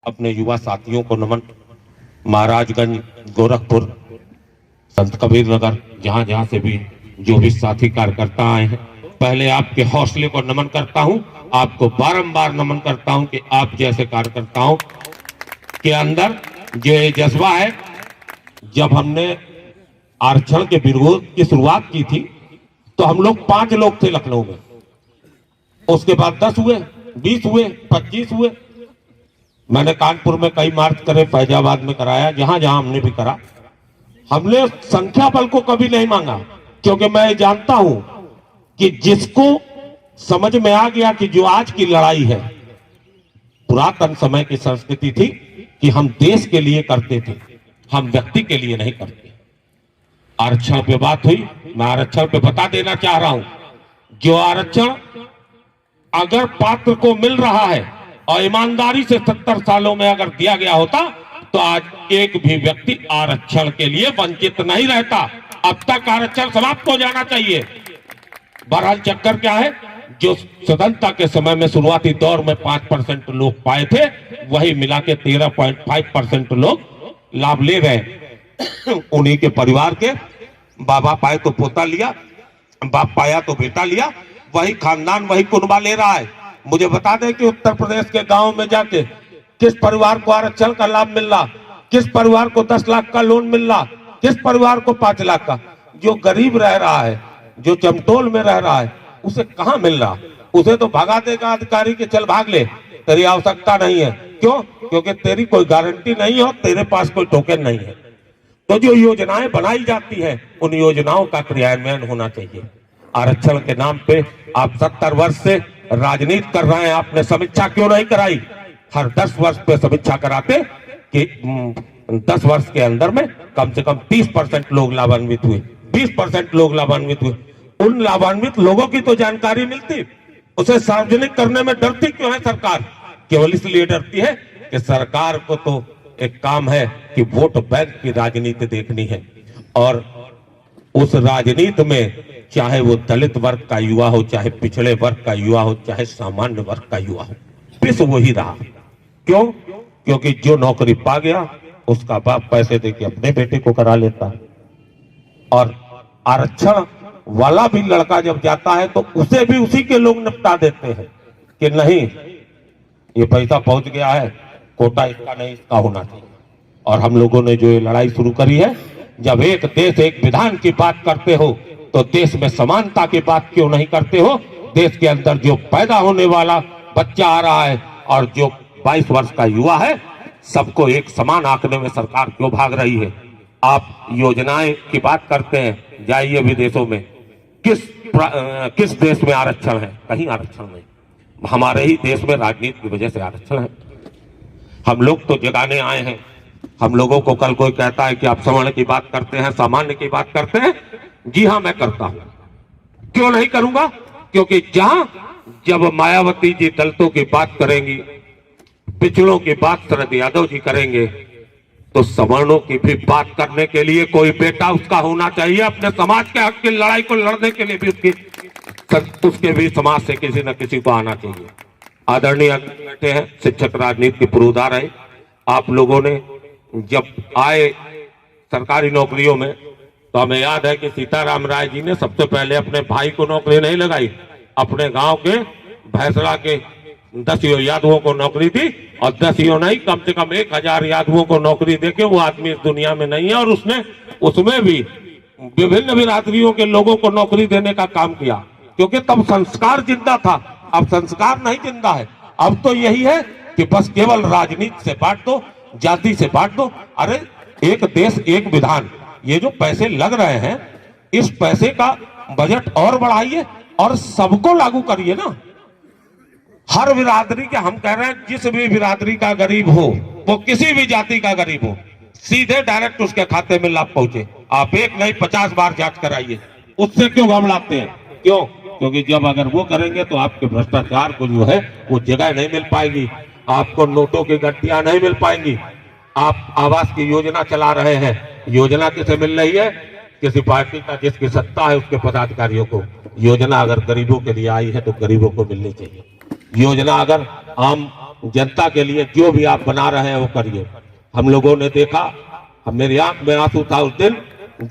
अपने युवा साथियों को नमन। महाराजगंज, गोरखपुर, संत कबीर नगर, जहां जहां से भी जो भी साथी कार्यकर्ता आए हैं, पहले आपके हौसले को नमन करता हूं। आपको बारंबार नमन करता हूं कि आप जैसे कार्यकर्ताओं के अंदर जो ये जज्बा है। जब हमने आरक्षण के विरोध की शुरुआत की थी तो हम लोग 5 लोग थे लखनऊ में, उसके बाद 10 हुए, 20 हुए, 25 हुए। मैंने कानपुर में कई मार्च करे, फैजाबाद में कराया, जहां जहां हमने भी करा। हमने संख्या बल को कभी नहीं मांगा, क्योंकि मैं जानता हूं कि जिसको समझ में आ गया कि जो आज की लड़ाई है, पुरातन समय की संस्कृति थी कि हम देश के लिए करते थे, हम व्यक्ति के लिए नहीं करते। आरक्षण पे बात हुई, मैं आरक्षण पे बता देना चाह रहा हूं, जो आरक्षण अगर पात्र को मिल रहा है और ईमानदारी से 70 सालों में अगर दिया गया होता तो आज एक भी व्यक्ति आरक्षण के लिए वंचित नहीं रहता। अब तक आरक्षण समाप्त हो जाना चाहिए। बहरहाल चक्कर क्या है, जो स्वतंत्रता के समय में शुरुआती दौर में 5% लोग पाए थे, वही मिला के 13.5% लोग लाभ ले रहे। उन्हीं के परिवार के बाबा पाए तो पोता लिया, बाप पाया तो बेटा लिया, वही खानदान वही कुनबा ले रहा है। मुझे बता दें कि उत्तर प्रदेश के गांव में जाके किस परिवार को आरक्षण का लाभ मिल रहा, किस परिवार को 10 लाख का लोन मिल रहा, किस परिवार को 5 लाख का। जो गरीब रह रहा है, जो चमटोल में रह रहा है, उसे कहां मिल रहा? उसे तो भगा देगा अधिकारी के, चल भाग ले, तेरी आवश्यकता नहीं है। क्यों? क्योंकि तेरी कोई गारंटी नहीं है, तेरे पास कोई टोकन नहीं है। तो जो योजनाएं बनाई जाती है, उन योजनाओं का क्रियान्वयन होना चाहिए। आरक्षण के नाम पे आप 70 वर्ष से राजनीति कर रहे हैं, आपने समीक्षा क्यों नहीं कराई? हर 10 वर्ष पे समीक्षा कराते कि 10 वर्ष के अंदर में कम से कम 30% लोग लाभान्वित हुए, 20% लोग लाभान्वित हुए। उन लाभान्वित लोगों की तो जानकारी मिलती, उसे सार्वजनिक करने में डरती क्यों है सरकार? केवल इसलिए डरती है कि सरकार को तो एक काम है कि वोट बैंक की राजनीति देखनी है, और उस राजनीति में चाहे वो दलित वर्ग का युवा हो, चाहे पिछड़े वर्ग का युवा हो, चाहे सामान्य वर्ग का युवा हो, पिस वही रहा। क्यों? क्योंकि जो नौकरी पा गया उसका बाप पैसे देके अपने बेटे को करा लेता है, और आरक्षण वाला भी लड़का जब जाता है तो उसे भी उसी के लोग निपटा देते हैं कि नहीं, ये पैसा पहुंच गया है, कोटा इसका नहीं, इसका होना चाहिए। और हम लोगों ने जो ये लड़ाई शुरू करी है, जब एक देश एक विधान की बात करते हो तो देश में समानता की बात क्यों नहीं करते हो? देश के अंदर जो पैदा होने वाला बच्चा आ रहा है और जो 22 वर्ष का युवा है, सबको एक समान आंकने में सरकार क्यों भाग रही है? आप योजनाएं की बात करते हैं, जाइए विदेशों में, किस देश में आरक्षण है? कहीं आरक्षण नहीं। हमारे ही देश में राजनीति की वजह से आरक्षण है। हम लोग तो जगाने आए हैं। हम लोगों को कल कोई कहता है कि आप सवर्ण की बात करते हैं, सामान्य की बात करते हैं। जी हां, मैं करता हूं। क्यों नहीं करूंगा? क्योंकि जब मायावती जी दलितों की बात करेंगी, पिछड़ों की बात शरद यादव जी करेंगे, तो सवर्णों की भी बात करने के लिए कोई बेटा उसका होना चाहिए। अपने समाज के हक की लड़ाई को लड़ने के लिए भी उसके भी समाज से किसी न किसी को आना चाहिए। आदरणीय बैठे हैं, शिक्षक राजनीति के पुरोधा रहे। आप लोगों ने जब आए सरकारी नौकरियों में, तो हमें याद है कि सीताराम राय जी ने सबसे पहले अपने भाई को नौकरी नहीं लगाई, अपने गांव के भैंसड़ा के 10 यादवों को नौकरी दी, और 10 नहीं, कम से कम 1000 यादवों को नौकरी देके वो आदमी इस दुनिया में नहीं है। और उसने उसमें भी विभिन्न बिरादरियों के लोगों को नौकरी देने का काम किया, क्योंकि तब संस्कार जिंदा था। अब संस्कार नहीं जिंदा है। अब तो यही है कि बस केवल राजनीति से बांट दो, जाति से बांट दो। अरे एक देश एक विधान, ये जो पैसे लग रहे हैं, इस पैसे का बजट और बढ़ाइए और सबको लागू करिए ना। हर बिरादरी के, हम कह रहे हैं जिस भी बिरादरी का गरीब हो, वो किसी भी जाति का गरीब हो, सीधे डायरेक्ट उसके खाते में लाभ पहुंचे। आप एक नहीं 50 बार जांच कराइए। उससे क्यों घबराते हैं? क्यों? क्योंकि जब अगर वो करेंगे तो आपके भ्रष्टाचार को जो है वो जगह नहीं मिल पाएगी, आपको नोटों की गड्डियां नहीं मिल पाएंगी। आप आवास की योजना चला रहे हैं, योजना किसे मिल रही है? किसी पार्टी का जिसकी सत्ता है उसके पदाधिकारियों को। योजना अगर गरीबों के लिए आई है तो गरीबों को मिलनी चाहिए। योजना अगर आम जनता के लिए जो भी आप बना रहे हैं वो करिए। हम लोगों ने देखा, हम मेरी आंख में आंसू था उस दिन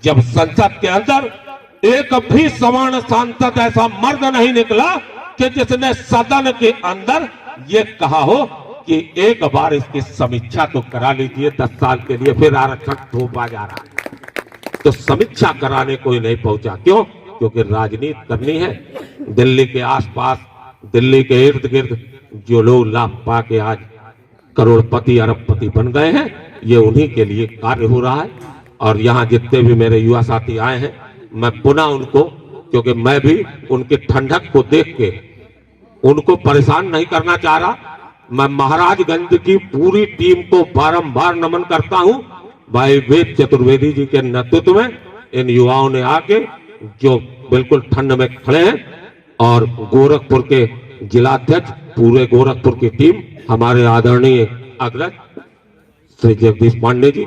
जब संसद के अंदर एक भी सवर्ण सांसद ऐसा मर्द नहीं निकला कि जिसने सदन के अंदर ये कहा हो कि एक बार इसकी समीक्षा तो करा लीजिए, 10 साल के लिए फिर आरक्षण थोपा जा रहा है। तो समीक्षा कराने कोई नहीं पहुंचा। क्यों? क्योंकि राजनीति करनी है। दिल्ली के आसपास, दिल्ली के इर्द गिर्द जो लोग लाभ पा के आज करोड़पति अरबपति बन गए हैं, ये उन्हीं के लिए कार्य हो रहा है। और यहाँ जितने भी मेरे युवा साथी आए हैं, मैं पुनः उनको, क्योंकि मैं भी उनकी ठंडक को देख के उनको परेशान नहीं करना चाह रहा, मैं महाराजगंज की पूरी टीम को बारंबार नमन करता हूं। भाई वेद चतुर्वेदी जी के नेतृत्व में इन युवाओं ने आके जो बिल्कुल ठंड में खड़े हैं, और गोरखपुर के जिलाध्यक्ष, पूरे गोरखपुर की टीम, हमारे आदरणीय अग्रज श्री जगदीश पांडे जी,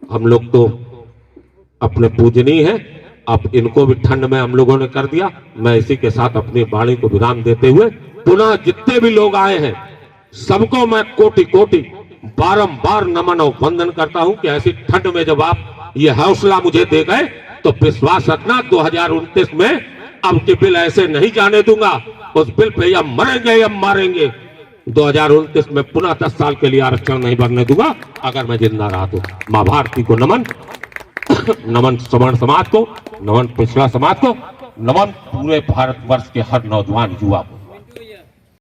हम लोग तो अपने पूजनीय हैं। अब इनको भी ठंड में हम लोगों ने कर दिया। मैं इसी के साथ अपनी वाणी को विराम देते हुए पुनः जितने भी लोग आए हैं सबको मैं कोटि कोटि बारंबार नमन और वंदन करता हूं कि ऐसी ठंड में जब आप ये हौसला मुझे दे गए तो विश्वास रखना 2029 में अब के बिल ऐसे नहीं जाने दूंगा। उस बिल पे या मरेंगे या मारेंगे। 2029 में पुनः 10 साल के लिए आरक्षण नहीं बढ़ने दूंगा अगर मैं जिंदा रहा तो। मां भारती को नमन, नमन सवर्ण समाज को, नमन पिछड़ा समाज को, नमन पूरे भारतवर्ष के हर नौजवान युवा को।